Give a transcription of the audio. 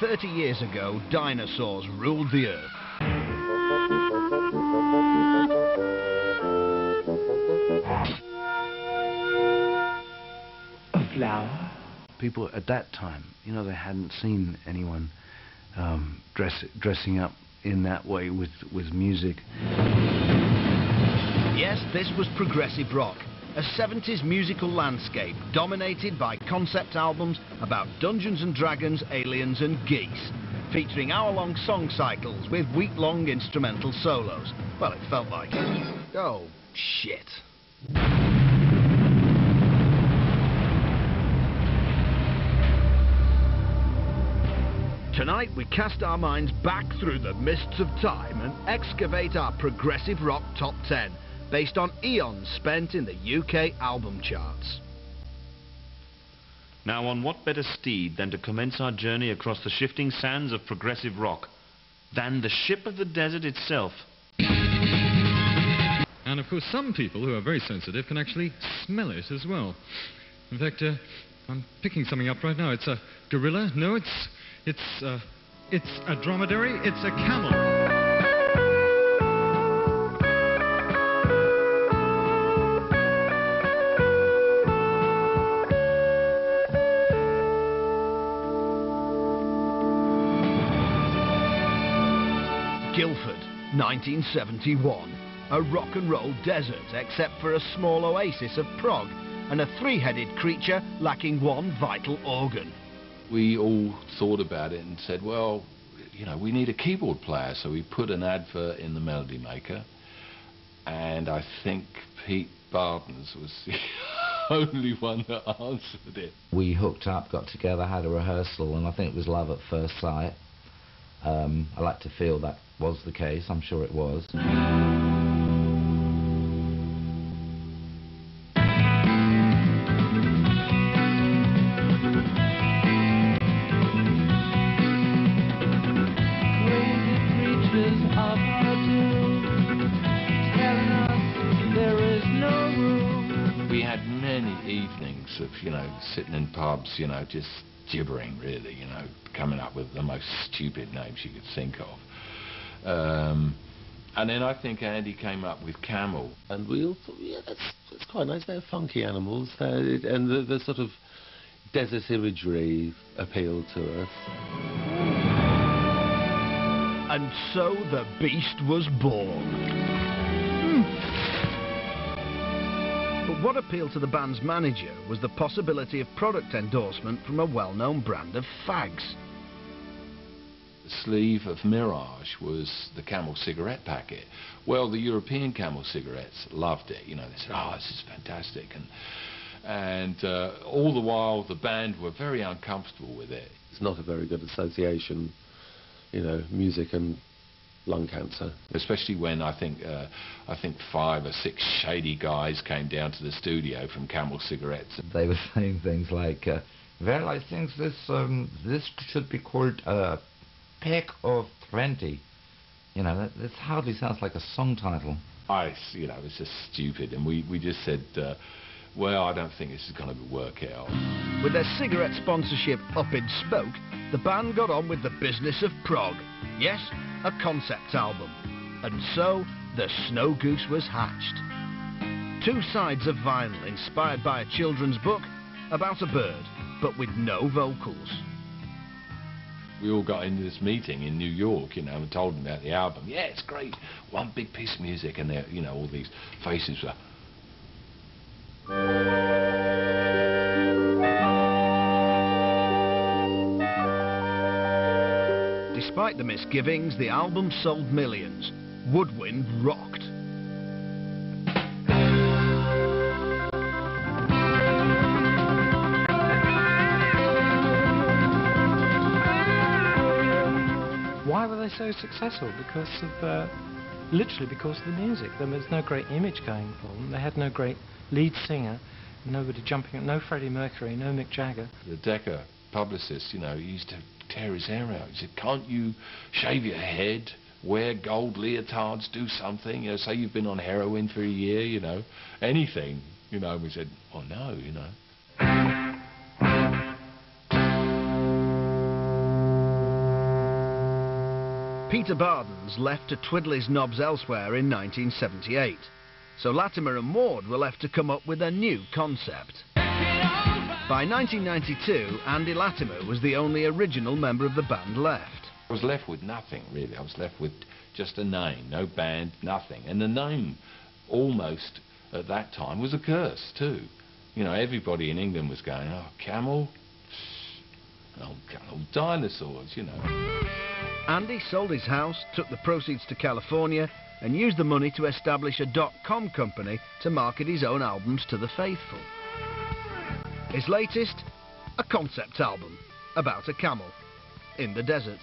30 years ago, dinosaurs ruled the earth. A flower? People at that time, you know, they hadn't seen anyone dressing up in that way with music. Yes, this was progressive rock, a 70s musical landscape dominated by concept albums about Dungeons and Dragons, aliens and geese, featuring hour-long song cycles with week-long instrumental solos. Well, it felt like it. Oh, shit. Tonight we cast our minds back through the mists of time and excavate our progressive rock top 10, based on eons spent in the UK album charts. Now, on what better steed than to commence our journey across the shifting sands of progressive rock than the ship of the desert itself? And of course, some people who are very sensitive can actually smell it as well. In fact, I'm picking something up right now. It's a gorilla. No, it's a dromedary. It's a camel. Guildford, 1971. A rock and roll desert except for a small oasis of prog and a three-headed creature lacking one vital organ. We all thought about it and said, well, you know, we need a keyboard player, so we put an advert in the Melody Maker, and I think Pete Bardens was the only one that answered it. We hooked up, got together, had a rehearsal, and I think it was love at first sight. I like to feel that was the case. I'm sure it was. We had many evenings of, you know, sitting in pubs, you know, just gibbering, really, you know, coming up with the most stupid names you could think of. And then I think Andy came up with Camel. And we all thought, yeah, that's quite nice. They're funky animals. And the sort of desert imagery appealed to us. And so the beast was born. But what appealed to the band's manager was the possibility of product endorsement from a well-known brand of fags. The sleeve of Mirage was the Camel cigarette packet. Well, the European Camel cigarettes loved it. You know, they said, oh, this is fantastic. And all the while, the band were very uncomfortable with it. It's not a very good association, you know, music and lung cancer. Especially when I think 5 or 6 shady guys came down to the studio from Camel cigarettes. They were saying things like, well, I think this should be called a pack of 20. You know, that hardly sounds like a song title. You know, it was just stupid, and we just said, well, I don't think this is going to work out. With their cigarette sponsorship up in smoke, the band got on with the business of prog. Yes, a concept album. And so, the Snow Goose was hatched. 2 sides of vinyl inspired by a children's book about a bird, but with no vocals. We all got into this meeting in New York, you know, and told them about the album. Yeah, it's great, one big piece of music, and you know, all these faces were... Despite the misgivings, the album sold millions. Woodwind rocked. Why were they so successful? Because of, literally because of the music. There was no great image going for them. They had no great lead singer, nobody jumping, no Freddie Mercury, no Mick Jagger. The Decca publicist, you know, he used to tear his hair out. He said, can't you shave your head, wear gold leotards, do something, you know, say you've been on heroin for a year, you know, anything, you know. And we said, oh no, you know. Peter Bardens left to twiddle his knobs elsewhere in 1978, so Latimer and Ward were left to come up with a new concept. By 1992, Andy Latimer was the only original member of the band left. I was left with nothing, really. I was left with just a name, no band, nothing. And the name, almost at that time, was a curse, too. You know, everybody in England was going, oh, Camel? Old dinosaurs, you know. Andy sold his house, took the proceeds to California, and used the money to establish a .com company to market his own albums to the faithful. His latest, a concept album about a camel in the desert.